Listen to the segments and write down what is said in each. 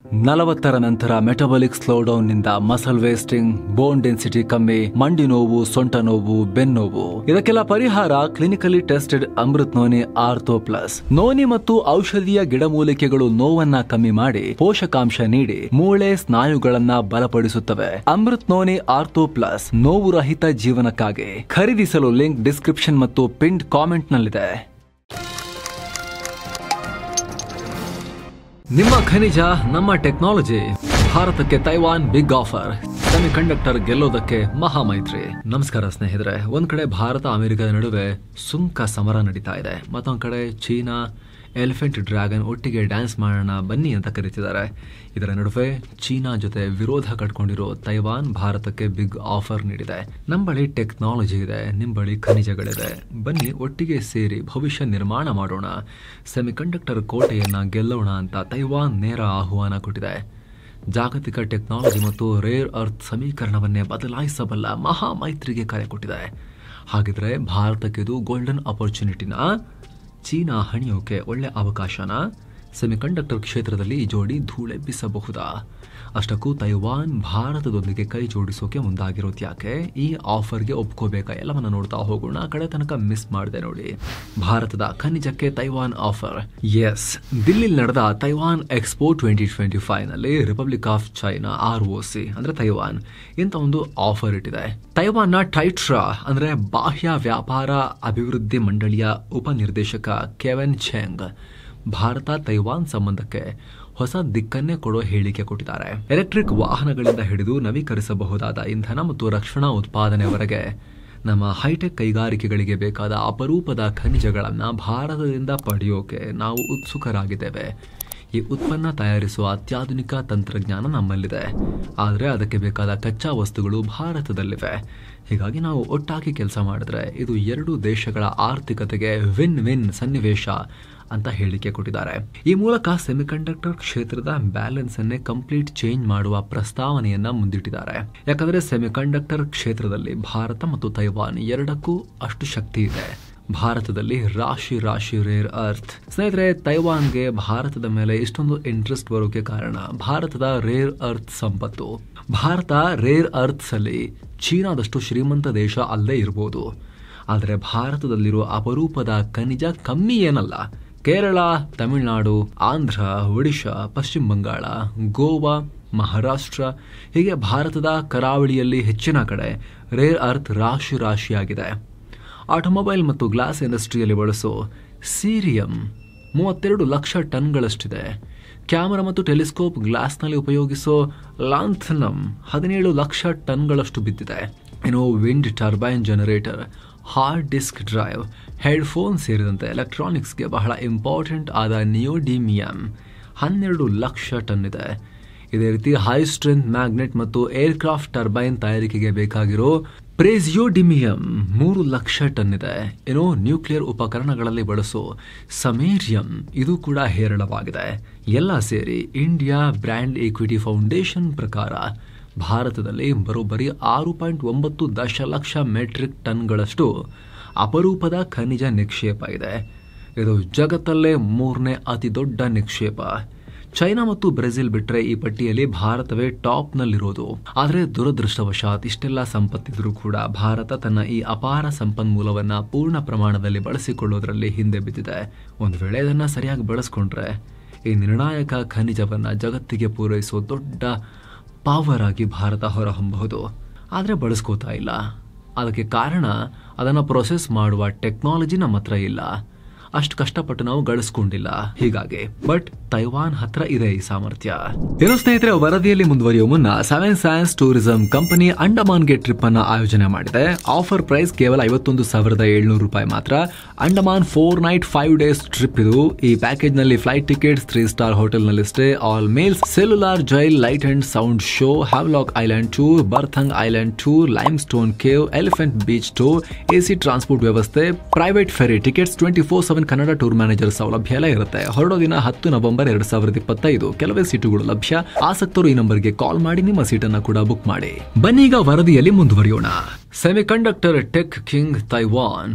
40ರ ನಂತರ metabolic slowdown ನಿಂದ muscle wasting, bone density ಕಮ್ಮಿ, ಮಂಡಿ ನೋವು, ಸೊಂಟ ನೋವು, ಬೆನ್ನೋವು ಇದಕ್ಕೆಲ್ಲ ಪರಿಹಾರ clinically tested Amrit noni ortho plus. Noni ಮತ್ತು ಔಷಧೀಯ ಗಿಡಮೂಲಿಕೆಗಳು ನೋವನ್ನ ಕಮ್ಮಿ ಮಾಡಿ ಪೋಷಕಾಂಶ ನೀಡಿ ಮೂಳೆ ಸ್ನಾಯುಗಳನ್ನ ಬಲಪಡಿಸುತ್ತವೆ. ಅಮೃತ್ ನೋನಿ ಆರ್ಥೋ ಪ್ಲಸ್ ನೋವು ರಹಿತ ಜೀವನಕ್ಕಾಗಿ. ಖರೀದಿಸಲು ಲಿಂಕ್ ಡಿಸ್ಕ್ರಿಪ್ಷನ್ ಮತ್ತು ಪಿನ್ಡ್ ಕಾಮೆಂಟ್ ನಲ್ಲಿದೆ. ನಿಮ್ಮ ಖನಿಜ ನಮ್ಮ ಟೆಕ್ನಾಲಜಿ. ಭಾರತಕ್ಕೆ Taiwan big offer. Semiconductor ಗೆಲ್ಲೋದಕ್ಕೆ ಮಹಾಮೈತ್ರಿ. ನಮಸ್ಕಾರ ಸ್ನೇಹಿತರೆ. ಒಂದ್ ಕಡೆ ಭಾರತ ಅಮೆರಿಕದ ನಡುವೆ ಸುಂಕ ಸಮರ ನಡೀತಾ ಇದೆ. ಮತ್ತೊಂದ್ ಕಡೆ ಚೀನಾ ಎಲಿಫೆಂಟ್ ಡ್ರ್ಯಾಗನ್ ಒಟ್ಟಿಗೆ ಡ್ಯಾನ್ಸ್ ಮಾಡೋಣ ಬನ್ನಿ ಅಂತ ಕರೀತಿದ್ದಾರೆ. ಇದರ ನಡುವೆ ಚೀನಾ ಜೊತೆ ವಿರೋಧ ಕಟ್ಕೊಂಡಿರೋ ತೈವಾನ್ ಭಾರತಕ್ಕೆ ಬಿಗ್ ಆಫರ್ ನೀಡಿದೆ. ನಮ್ಮ ಬಳಿ ಟೆಕ್ನಾಲಜಿ ಇದೆ, ನಿಮ್ಮ ಬಳಿ ಖನಿಜಗಳಿದೆ, ಬನ್ನಿ ಒಟ್ಟಿಗೆ ಸೇರಿ ಭವಿಷ್ಯ ನಿರ್ಮಾಣ ಮಾಡೋಣ, ಸೆಮಿಕಂಡಕ್ಟರ್ ಕೋಟೆಯನ್ನ ಗೆಲ್ಲೋಣ ಅಂತ ತೈವಾನ್ ನೇರ ಆಹ್ವಾನ ಕೊಟ್ಟಿದೆ. ಜಾಗತಿಕ ಟೆಕ್ನಾಲಜಿ ಮತ್ತು ರೇರ್ ಅರ್ತ್ ಸಮೀಕರಣವನ್ನೇ ಬದಲಾಯಿಸಬಲ್ಲ ಮಹಾ ಮೈತ್ರಿಗೆ ಕರೆ ಕೊಟ್ಟಿದೆ. ಹಾಗಿದ್ರೆ ಭಾರತಕ್ಕೆ ಇದು ಗೋಲ್ಡನ್ ಅಪರ್ಚುನಿಟಿನ? ಚೀನಾ ಹಣಿಯೋಕೆ ಒಳ್ಳೆ ಅವಕಾಶನ? ಸೆಮಿಕಂಡಕ್ಟರ್ ಕ್ಷೇತ್ರದಲ್ಲಿ ಈ ಜೋಡಿ ಧೂಳೆಬ್ಬಿಸಬಹುದಾ? ಅಷ್ಟಕ್ಕೂ ತೈವಾನ್ ಭಾರತದೊಂದಿಗೆ ಕೈ ಜೋಡಿಸೋಕೆ ಮುಂದಾಗಿರೋದು ಯಾಕೆ? ಈ ಆಫರ್ಗೆ ಒಪ್ಕೋಬೇಕಾ? ಎಲ್ಲವನ್ನ ನೋಡ್ತಾ ಹೋಗೋಣ. ಕಡೆ ತನಕ ಮಿಸ್ ಮಾಡಿದೆ ನೋಡಿ. ಭಾರತದ ಖನಿಜಕ್ಕೆ ತೈವಾನ್ ಆಫರ್. ಎಸ್, ದಿಲ್ಲಿಲಿ ನಡೆದ ತೈವಾನ್ ಎಕ್ಸ್ಪೋ 2025 ನಲ್ಲಿ ರಿಪಬ್ಲಿಕ್ ಆಫ್ ಚೈನಾ ROC ಅಂದ್ರೆ ತೈವಾನ್ ಇಂತ ಒಂದು ಆಫರ್ ಇಟ್ಟಿದೆ. ತೈವಾನ್ನ ಟೈಟ್ರಾ ಅಂದ್ರೆ ಬಾಹ್ಯ ವ್ಯಾಪಾರ ಅಭಿವೃದ್ಧಿ ಮಂಡಳಿಯ ಉಪನಿರ್ದೇಶಕ ಕೆವೆನ್ ಚೆಂಗ್ ಭಾರತ ತೈವಾನ್ ಸಂಬಂಧಕ್ಕೆ ಹೊಸ ದಿಕ್ಕನ್ನೇ ಕೊಡೋ ಹೇಳಿಕೆ ಕೊಟ್ಟಿದ್ದಾರೆ. ಎಲೆಕ್ಟ್ರಿಕ್ ವಾಹನಗಳಿಂದ ಹಿಡಿದು ನವೀಕರಿಸಬಹುದಾದ ಇಂಧನ ಮತ್ತು ರಕ್ಷಣಾ ಉತ್ಪಾದನೆವರೆಗೆ ನಮ್ಮ ಹೈಟೆಕ್ ಕೈಗಾರಿಕೆಗಳಿಗೆ ಬೇಕಾದ ಅಪರೂಪದ ಖನಿಜಗಳನ್ನ ಭಾರತದಿಂದ ಪಡೆಯೋಕೆ ನಾವು ಉತ್ಸುಕರಾಗಿದ್ದೇವೆ. ಈ ಉತ್ಪನ್ನ ತಯಾರಿಸುವ ಅತ್ಯಾಧುನಿಕ ತಂತ್ರಜ್ಞಾನ ನಮ್ಮಲ್ಲಿದೆ, ಆದರೆ ಅದಕ್ಕೆ ಬೇಕಾದ ಕಚ್ಚಾ ವಸ್ತುಗಳು ಭಾರತದಲ್ಲಿವೆ. ಹೀಗಾಗಿ ನಾವು ಒಟ್ಟಾಗಿ ಕೆಲಸ ಮಾಡಿದ್ರೆ ಇದು ಎರಡು ದೇಶಗಳ ಆರ್ಥಿಕತೆಗೆ ವಿನ್ ವಿನ್ ಸನ್ನಿವೇಶ ಅಂತ ಹೇಳಿಕೆ ಕೊಟ್ಟಿದ್ದಾರೆ. ಈ ಮೂಲಕ ಸೆಮಿಕಂಡಕ್ಟರ್ ಕ್ಷೇತ್ರದ ಬ್ಯಾಲೆನ್ಸ್ ಅನ್ನೇ ಕಂಪ್ಲೀಟ್ ಚೇಂಜ್ ಮಾಡುವ ಪ್ರಸ್ತಾವನೆಯನ್ನ ಮುಂದಿಟ್ಟಿದ್ದಾರೆ. ಯಾಕಂದ್ರೆ ಸೆಮಿಕಂಡಕ್ಟರ್ ಕ್ಷೇತ್ರದಲ್ಲಿ ಭಾರತ ಮತ್ತು ತೈವಾನ್ ಎರಡಕ್ಕೂ ಅಷ್ಟು ಶಕ್ತಿ ಇದೆ. ಭಾರತದಲ್ಲಿ ರಾಶಿ ರಾಶಿ ರೇರ್ ಅರ್ತ್. ಸ್ನೇಹಿತರೆ, ತೈವಾನ್ಗೆ ಭಾರತದ ಮೇಲೆ ಇಷ್ಟೊಂದು ಇಂಟ್ರೆಸ್ಟ್ ಬರೋಕೆ ಕಾರಣ ಭಾರತದ ರೇರ್ ಅರ್ತ್ ಸಂಪತ್ತು. ಭಾರತ ರೇರ್ ಅರ್ಥ್ಸ್ ಅಲ್ಲಿ ಚೀನಾದಷ್ಟು ಶ್ರೀಮಂತ ದೇಶ ಅಲ್ಲೇ ಇರಬಹುದು, ಆದರೆ ಭಾರತದಲ್ಲಿರುವ ಅಪರೂಪದ ಖನಿಜ ಕಮ್ಮಿ ಏನಲ್ಲ. ಕೇರಳ, ತಮಿಳುನಾಡು, ಆಂಧ್ರ, ಒಡಿಶಾ, ಪಶ್ಚಿಮ ಬಂಗಾಳ, ಗೋವಾ, ಮಹಾರಾಷ್ಟ್ರ ಹೀಗೆ ಭಾರತದ ಕರಾವಳಿಯಲ್ಲಿ ಹೆಚ್ಚಿನ ಕಡೆ ರೇರ್ ಅರ್ತ್ ರಾಶಿ ರಾಶಿಯಾಗಿದೆ. ಆಟೋಮೊಬೈಲ್ ಮತ್ತು ಗ್ಲಾಸ್ ಇಂಡಸ್ಟ್ರಿಯಲ್ಲಿ ಬಳಸೋ ಸೀರಿಯಂ 32 ಲಕ್ಷ ಟನ್ಗಳಷ್ಟಿದೆ. ಕ್ಯಾಮೆರಾ ಮತ್ತು ಟೆಲಿಸ್ಕೋಪ್ ಗ್ಲಾಸ್ನಲ್ಲಿ ಉಪಯೋಗಿಸೋ ಲಾಂಥನಮ್ 17 ಲಕ್ಷ ಟನ್ಗಳಷ್ಟು ಬಿದ್ದಿದೆ. ಇನ್ನು wind turbine generator, hard disk drive, headphone ಸೇರಿದಂತೆ ಎಲೆಕ್ಟ್ರಾನಿಕ್ಸ್ಗೆ ಬಹಳ ಇಂಪಾರ್ಟೆಂಟ್ ಆದ ನಿಯೋಡಿಮಿಯಂ 12 ಲಕ್ಷ ಟನ್ ಇದೆ. ಇದೇ ರೀತಿ ಹೈ ಸ್ಟ್ರೆಂತ್ ಮ್ಯಾಗ್ನೆಟ್ ಮತ್ತು ಏರ್ಕ್ರಾಫ್ಟ್ ಟರ್ಬೈನ್ ತಯಾರಿಕೆಗೆ ಬೇಕಾಗಿರೋ ಪ್ರೇಸಿಯೋಡಿಮಿಯಂ 3 ಲಕ್ಷ ಟನ್ ಇದೆ. ಇನ್ನು ನ್ಯೂಕ್ಲಿಯರ್ ಉಪಕರಣಗಳಲ್ಲಿ ಬಳಸೋ ಸಮೇರಿಯಂ ಇದು ಕೂಡ ಹೇರಳವಾಗಿದೆ. ಎಲ್ಲ ಸೇರಿ ಇಂಡಿಯಾ ಬ್ರ್ಯಾಂಡ್ ಈಕ್ವಿಟಿ ಫೌಂಡೇಶನ್ ಪ್ರಕಾರ ಭಾರತದಲ್ಲಿ ಬರೋಬ್ಬರಿ 6.9 ದಶಲಕ್ಷ ಮೆಟ್ರಿಕ್ ಟನ್ಗಳಷ್ಟು ಅಪರೂಪದ ಖನಿಜ ನಿಕ್ಷೇಪ ಇದೆ. ಇದು ಜಗತ್ತಲ್ಲೇ 3ನೇ ಅತಿ ದೊಡ್ಡ ನಿಕ್ಷೇಪ. ಚೈನಾ ಮತ್ತು ಬ್ರೆಜಿಲ್ ಬಿಟ್ರೆ ಈ ಪಟ್ಟಿಯಲ್ಲಿ ಭಾರತವೇ ಟಾಪ್ ನಲ್ಲಿರೋದು. ಆದರೆ ದುರದೃಷ್ಟವಶಾತ್ ಇಷ್ಟೆಲ್ಲ ಸಂಪತ್ತಿದ್ರೂ ಕೂಡ ಭಾರತ ತನ್ನ ಈ ಅಪಾರ ಸಂಪನ್ಮೂಲವನ್ನ ಪೂರ್ಣ ಪ್ರಮಾಣದಲ್ಲಿ ಬಳಸಿಕೊಳ್ಳೋದ್ರಲ್ಲಿ ಹಿಂದೆ ಬಿದ್ದಿದೆ. ಒಂದು ವೇಳೆ ಇದನ್ನ ಸರಿಯಾಗಿ ಬಳಸ್ಕೊಂಡ್ರೆ ಈ ನಿರ್ಣಾಯಕ ಖನಿಜವನ್ನ ಜಗತ್ತಿಗೆ ಪೂರೈಸೋ ದೊಡ್ಡ ಪವರ್ ಆಗಿ ಭಾರತ ಹೊರಹೊಮ್ಮಬಹುದು. ಆದರೆ ಬಳಸ್ಕೋತಾ ಇಲ್ಲ. ಅದಕ್ಕೆ ಕಾರಣ ಅದನ್ನ ಪ್ರೊಸೆಸ್ ಮಾಡುವ ಟೆಕ್ನಾಲಜಿ ನಮ್ಮ ಹತ್ರ ಇಲ್ಲ. ಅಷ್ಟು ಕಷ್ಟಪಟ್ಟು ನಾವು ಗಳಿಸ್ಕೊಂಡಿಲ್ಲ. ಹೀಗಾಗಿ ಬಟ್ ತೈವಾನ್ ಹತ್ರ ಇದೆ ಈ ಸಾಮರ್ಥ್ಯ. ಏನೋ ಸ್ನೇಹಿತರೆ, ವರದಿಯಲ್ಲಿ ಮುಂದುವರಿಯುವ ಮುನ್ನ 7 ಸೈನ್ಸ್ ಟೂರಿಸಂ ಕಂಪನಿ ಅಂಡಮಾನ್ಗೆ ಟ್ರಿಪ್ ಅನ್ನ ಆಯೋಜನೆ ಮಾಡಿದೆ. ಆಫರ್ ಪ್ರೈಸ್ ಕೇವಲ 51,700 ರೂಪಾಯಿ ಮಾತ್ರ. ಅಂಡಮಾನ್ 4 ನೈಟ್ 5 ಡೇಸ್ ಟ್ರಿಪ್ ಇದು. ಈ ಪ್ಯಾಕೇಜ್ ನಲ್ಲಿ ಫ್ಲೈಟ್ ಟಿಕೆಟ್ಸ್, 3 ಸ್ಟಾರ್ ಹೋಟೆಲ್ ನಲ್ಲಿ stay, all meals, cellular jail, light and sound show, Havelock island tour, Baratang island tour, limestone cave, elephant beach tour, AC transport ವ್ಯವಸ್ಥೆ, private ferry tickets, 24/7 Kannada tour manager ಸೌಲಭ್ಯ ಎಲ್ಲ ಇರುತ್ತೆ. ಹೊರಡೋ ದಿನ 10 November 2025. ಕೆಲವೇ ಸೀಟುಗಳು ಲಭ್ಯ. ಆಸಕ್ತರು ಈ ನಂಬರ್ಗೆ ಕಾಲ್ ಮಾಡಿ ನಿಮ್ಮ ಸೀಟನ್ನ ಕೂಡ ಬುಕ್ ಮಾಡಿ. ಬನ್ನಿ ಈಗ ವರದಿಯಲ್ಲಿ ಮುಂದುವರಿಯೋಣ. Semiconductor tech king Taiwan.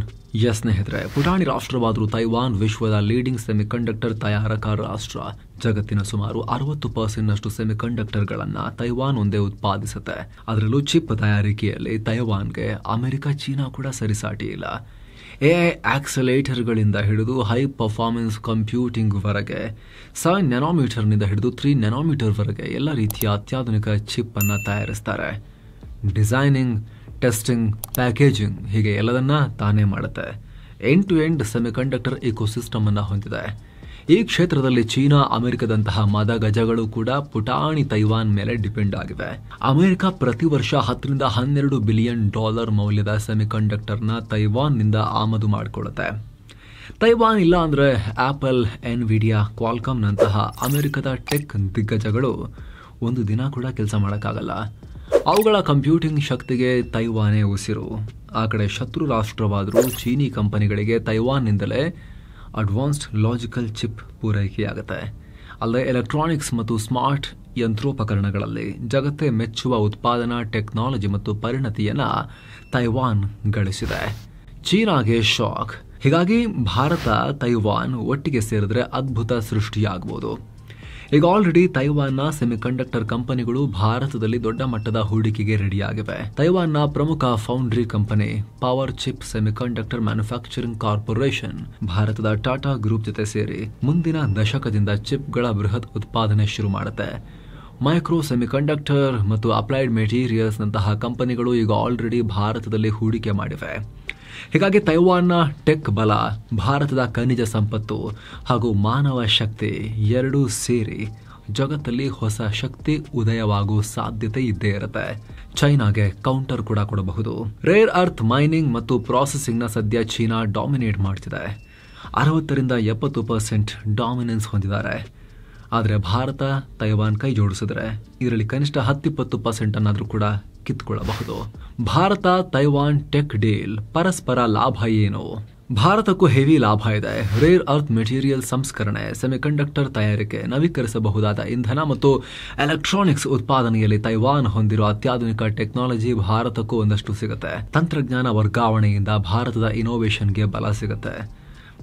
ಸ್ನೇಹಿತರೆ, ಪುಟಾಣಿ ರಾಷ್ಟ್ರವಾದರೂ ತೈವಾನ್ ವಿಶ್ವದ ಲೀಡಿಂಗ್ ಸೆಮಿಕಂಡಕ್ಟರ್ ತಯಾರಕ ರಾಷ್ಟ್ರ. ಜಗತ್ತಿನ ಸುಮಾರು 60% ಸೆಮಿಕಂಡಕ್ಟರ್ಗಳನ್ನು ತೈವಾನ್ ಒಂದೇ ಉತ್ಪಾದಿಸುತ್ತೆ. ಅದರಲ್ಲೂ ಚಿಪ್ ತಯಾರಿಕೆಯಲ್ಲಿ ತೈವಾನ್ಗೆ ಅಮೆರಿಕ, ಚೀನಾ ಕೂಡ ಸರಿಸಾಟಿ ಇಲ್ಲ. AI ಆಕ್ಸಲೇಟರ್ಗಳಿಂದ ಹಿಡಿದು ಹೈ ಪರ್ಫಾರ್ಮೆನ್ಸ್ ಕಂಪ್ಯೂಟಿಂಗ್ವರೆಗೆ 7 ನ್ಯಾನೋಮೀಟರ್ನಿಂದ ಹಿಡಿದು 3 ನ್ಯಾನೋಮೀಟರ್ವರೆಗೆ ಎಲ್ಲ ರೀತಿಯ ಅತ್ಯಾಧುನಿಕ ಚಿಪ್ ಅನ್ನು ತಯಾರಿಸ್ತಾರೆ. ಡಿಸೈನಿಂಗ್, ಟೆಸ್ಟಿಂಗ್, ಪ್ಯಾಕೇಜಿಂಗ್ ಹೀಗೆ ಎಲ್ಲದನ್ನ ತಾನೇ ಮಾಡುತ್ತೆ. End to end semiconductor ecosystem ಅನ್ನು ಹೊಂದಿದೆ. ಈ ಕ್ಷೇತ್ರದಲ್ಲಿ ಚೀನಾ, ಅಮೆರಿಕದಂತಹ ಮದಗಜಗಳು ಕೂಡ ಪುಟಾಣಿ ತೈವಾನ್ ಮೇಲೆ ಡಿಪೆಂಡ್ ಆಗಿವೆ. ಅಮೆರಿಕ ಪ್ರತಿ ವರ್ಷ $10 to $12 ಬಿಲಿಯನ್ ಮೌಲ್ಯದ ಸೆಮಿಕಂಡಕ್ಟರ್ನ ತೈವಾನ್ನಿಂದ ಆಮದು ಮಾಡಿಕೊಳ್ಳುತ್ತೆ. ತೈವಾನ್ ಇಲ್ಲ ಅಂದ್ರೆ ಆಪಲ್, ಎನ್ವಿಡಿಯಾ, ಕ್ವಾಲ್ಕಾಮ್ನಂತಹ ಅಮೆರಿಕದ ಟೆಕ್ ದಿಗ್ಗಜಗಳು ಒಂದು ದಿನ ಕೂಡ ಕೆಲಸ ಮಾಡೋಕ್ಕಾಗಲ್ಲ. ಅವುಗಳ ಕಂಪ್ಯೂಟಿಂಗ್ ಶಕ್ತಿಗೆ ತೈವಾನೇ ಉಸಿರು. ಆ ಕಡೆ ಶತ್ರು ರಾಷ್ಟ್ರವಾದರೂ ಚೀನಿ ಕಂಪನಿಗಳಿಗೆ ತೈವಾನ್ನಿಂದಲೇ ಅಡ್ವಾನ್ಸ್ಡ್ ಲಾಜಿಕಲ್ ಚಿಪ್ ಪೂರೈಕೆಯಾಗುತ್ತೆ. ಅಲ್ಲದೆ ಎಲೆಕ್ಟ್ರಾನಿಕ್ಸ್ ಮತ್ತು ಸ್ಮಾರ್ಟ್ ಯಂತ್ರೋಪಕರಣಗಳಲ್ಲಿ ಜಗತ್ತೇ ಮೆಚ್ಚುವ ಉತ್ಪಾದನಾ ಟೆಕ್ನಾಲಜಿ ಮತ್ತು ಪರಿಣತಿಯನ್ನು ತೈವಾನ್ ಗಳಿಸಿದೆ. ಚೀನಾಗೆ ಶಾಕ್. ಹೀಗಾಗಿ ಭಾರತ, ತೈವಾನ್ ಒಟ್ಟಿಗೆ ಸೇರಿದ್ರೆ ಅದ್ಭುತ ಸೃಷ್ಟಿಯಾಗಬಹುದು. ಈಗ ಆಲ್ರೆಡಿ ತೈವಾನ್ನ ಸೆಮಿಕಂಡಕ್ಟರ್ ಕಂಪನಿಗಳು ಭಾರತದಲ್ಲಿ ದೊಡ್ಡ ಮಟ್ಟದ ಹೂಡಿಕೆಗೆ ರೆಡಿಯಾಗಿವೆ. ತೈವಾನ್ನ ಪ್ರಮುಖ foundry company power chip semiconductor manufacturing corporation ಭಾರತದ ಟಾಟಾ ಗ್ರೂಪ್ ಜೊತೆ ಸೇರಿ ಮುಂದಿನ ದಶಕದಿಂದ ಚಿಪ್ಗಳ ಬೃಹತ್ ಉತ್ಪಾದನೆ ಶುರು ಮಾಡುತ್ತೆ. ಮೈಕ್ರೋ ಸೆಮಿಕಂಡಕ್ಟರ್ ಮತ್ತು ಅಪ್ಲೈಡ್ ಮೆಟೀರಿಯಲ್ಸ್ ನಂತಹ ಕಂಪನಿಗಳು ಈಗ ಆಲ್ರೆಡಿ ಭಾರತದಲ್ಲಿ ಹೂಡಿಕೆ ಮಾಡಿವೆ. ಹೀಗಾಗಿ ತೈವಾನ್ನ ಟೆಕ್ ಬಲ, ಭಾರತದ ಖನಿಜ ಸಂಪತ್ತು ಹಾಗೂ ಮಾನವ ಶಕ್ತಿ ಎರಡೂ ಸೇರಿ ಜಗತ್ತಲ್ಲಿ ಹೊಸ ಶಕ್ತಿ ಉದಯವಾಗುವ ಸಾಧ್ಯತೆ ಇದ್ದೇ ಇರುತ್ತೆ. ಚೈನಾಗೆ ಕೌಂಟರ್ ಕೂಡ ಕೊಡಬಹುದು. ರೇರ್ ಅರ್ತ್ ಮೈನಿಂಗ್ ಮತ್ತು ಪ್ರಾಸೆಸಿಂಗ್ನ ಸದ್ಯ ಚೀನಾ ಡಾಮಿನೇಟ್ ಮಾಡ್ತಿದೆ. 60-70% ಡಾಮಿನೆನ್ಸ್ ಹೊಂದಿದ್ದಾರೆ. ಆದರೆ ಭಾರತ, ತೈವಾನ್ ಕೈ ಜೋಡಿಸಿದ್ರೆ ಇದರಲ್ಲಿ ಕನಿಷ್ಠ 10-20% ಅನ್ನಾದರೂ ಕೂಡ ಕಿತ್ಕೊಳ್ಳಬಹುದು. ಭಾರತ ತೈವಾನ್ ಟೆಕ್ ಡೀಲ್ ಪರಸ್ಪರ ಲಾಭ ಏನು? ಭಾರತಕ್ಕೂ ಹೆವಿ ಲಾಭ ಇದೆ. ರೇರ್ ಅರ್ತ್ ಮೆಟೀರಿಯಲ್ ಸಂಸ್ಕರಣೆ, ಸೆಮಿಕಂಡಕ್ಟರ್ ತಯಾರಿಕೆ, ನವೀಕರಿಸಬಹುದಾದ ಇಂಧನ ಮತ್ತು ಎಲೆಕ್ಟ್ರಾನಿಕ್ಸ್ ಉತ್ಪಾದನೆಯಲ್ಲಿ ತೈವಾನ್ ಹೊಂದಿರುವ ಅತ್ಯಾಧುನಿಕ ಟೆಕ್ನಾಲಜಿ ಭಾರತಕ್ಕೂ ಒಂದಷ್ಟು ಸಿಗುತ್ತೆ. ತಂತ್ರಜ್ಞಾನ ವರ್ಗಾವಣೆಯಿಂದ ಭಾರತದ ಇನೋವೇಷನ್ಗೆ ಬಲ ಸಿಗುತ್ತೆ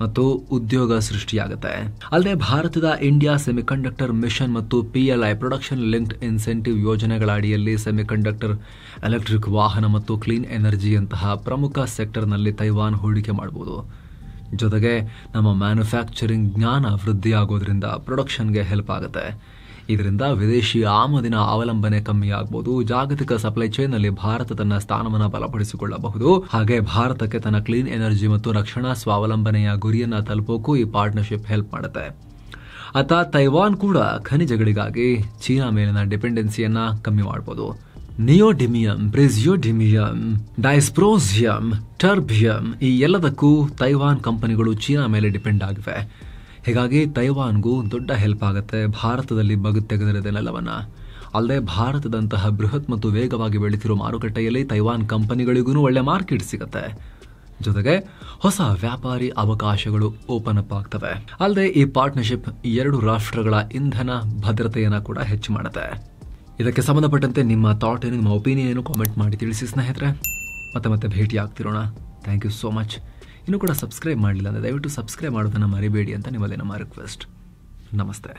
ಮತ್ತು ಉದ್ಯೋಗ ಸೃಷ್ಟಿಯಾಗುತ್ತೆ. ಅಲ್ಲದೆ ಭಾರತದ ಇಂಡಿಯಾ ಸೆಮಿಕಂಡಕ್ಟರ್ ಮಿಷನ್ ಮತ್ತು PLI ಪ್ರೊಡಕ್ಷನ್ ಲಿಂಕ್ಡ್ ಇನ್ಸೆಂಟಿವ್ ಯೋಜನೆಗಳ ಅಡಿಯಲ್ಲಿ ಸೆಮಿಕಂಡಕ್ಟರ್, ಎಲೆಕ್ಟ್ರಿಕ್ ವಾಹನ ಮತ್ತು ಕ್ಲೀನ್ ಎನರ್ಜಿಯಂತಹ ಪ್ರಮುಖ ಸೆಕ್ಟರ್ನಲ್ಲಿ ತೈವಾನ್ ಹೂಡಿಕೆ ಮಾಡಬಹುದು. ಜೊತೆಗೆ ನಮ್ಮ ಮ್ಯಾನುಫ್ಯಾಕ್ಚರಿಂಗ್ ಜ್ಞಾನ ವೃದ್ಧಿಯಾಗೋದ್ರಿಂದ ಪ್ರೊಡಕ್ಷನ್ಗೆ ಹೆಲ್ಪ್ ಆಗುತ್ತೆ. ಇದರಿಂದ ವಿದೇಶಿ ಆಮದಿನ ಅವಲಂಬನೆ ಕಮ್ಮಿ ಆಗಬಹುದು. ಜಾಗತಿಕ ಸಪ್ಲೈ ಚೈನ್ನಲ್ಲಿ ಭಾರತ ತನ್ನ ಸ್ಥಾನವನ್ನು ಬಲಪಡಿಸಿಕೊಳ್ಳಬಹುದು. ಹಾಗೆ ಭಾರತಕ್ಕೆ ತನ್ನ ಕ್ಲೀನ್ ಎನರ್ಜಿ ಮತ್ತು ರಕ್ಷಣಾ ಸ್ವಾವಲಂಬನೆಯ ಗುರಿಯನ್ನು ತಲುಪೋಕ್ಕೂ ಈ ಪಾರ್ಟ್ನರ್ಶಿಪ್ ಹೆಲ್ಪ್ ಮಾಡುತ್ತೆ. ಅತ ತೈವಾನ್ ಕೂಡ ಖನಿಜಗಳಿಗಾಗಿ ಚೀನಾ ಮೇಲಿನ ಡಿಪೆಂಡೆನ್ಸಿಯನ್ನ ಕಮ್ಮಿ ಮಾಡಬಹುದು. ನಿಯೋಡಿಮಿಯಂ, ಪ್ರೆಸಿಯೋಡಿಮಿಯಂ, ಡೈಸ್ಪ್ರೋಸಿಯಂ, ಟರ್ಬಿಯಂ ಈ ಎಲ್ಲದಕ್ಕೂ ತೈವಾನ್ ಕಂಪನಿಗಳು ಚೀನಾ ಮೇಲೆ ಡಿಪೆಂಡ್ ಆಗಿವೆ. ಹೀಗಾಗಿ ತೈವಾನ್ಗೂ ದೊಡ್ಡ ಹೆಲ್ಪ್ ಆಗುತ್ತೆ ಭಾರತದಲ್ಲಿ ಬಗುತ್ತೆಗೆದರೆದೆಲ್ಲವನ್ನ. ಅಲ್ಲದೆ ಭಾರತದಂತಹ ಬೃಹತ್ ಮತ್ತು ವೇಗವಾಗಿ ಬೆಳೀತಿರೋ ಮಾರುಕಟ್ಟೆಯಲ್ಲಿ ತೈವಾನ್ ಕಂಪನಿಗಳಿಗೂ ಒಳ್ಳೆ ಮಾರ್ಕೆಟ್ ಸಿಗುತ್ತೆ. ಜೊತೆಗೆ ಹೊಸ ವ್ಯಾಪಾರಿ ಅವಕಾಶಗಳು ಓಪನ್ ಅಪ್ ಆಗ್ತವೆ. ಅಲ್ಲದೆ ಈ ಪಾರ್ಟ್ನರ್ಶಿಪ್ ಎರಡು ರಾಷ್ಟ್ರಗಳ ಇಂಧನ ಭದ್ರತೆಯನ್ನು ಕೂಡ ಹೆಚ್ಚು ಮಾಡುತ್ತೆ. ಇದಕ್ಕೆ ಸಂಬಂಧಪಟ್ಟಂತೆ ನಿಮ್ಮ ಥಾಟ್ ಏನು, ನಿಮ್ಮ ಒಪಿನಿಯನ್ ಏನು ಕಾಮೆಂಟ್ ಮಾಡಿ ತಿಳಿಸಿ ಸ್ನೇಹಿತರೆ. ಮತ್ತೆ ಭೇಟಿ ಆಗ್ತಿರೋಣ. Thank you so much. ಇನ್ನೂ ಕೂಡ ಸಬ್ಸ್ಕ್ರೈಬ್ ಮಾಡಲಿಲ್ಲ ಅಂದರೆ ದಯವಿಟ್ಟು ಸಬ್ಸ್ಕ್ರೈಬ್ ಮಾಡೋದನ್ನು ಮರಿಬೇಡಿ ಅಂತ ನಿಮ್ಮಲ್ಲಿ ನಮ್ಮ ರಿಕ್ವೆಸ್ಟ್. ನಮಸ್ತೆ.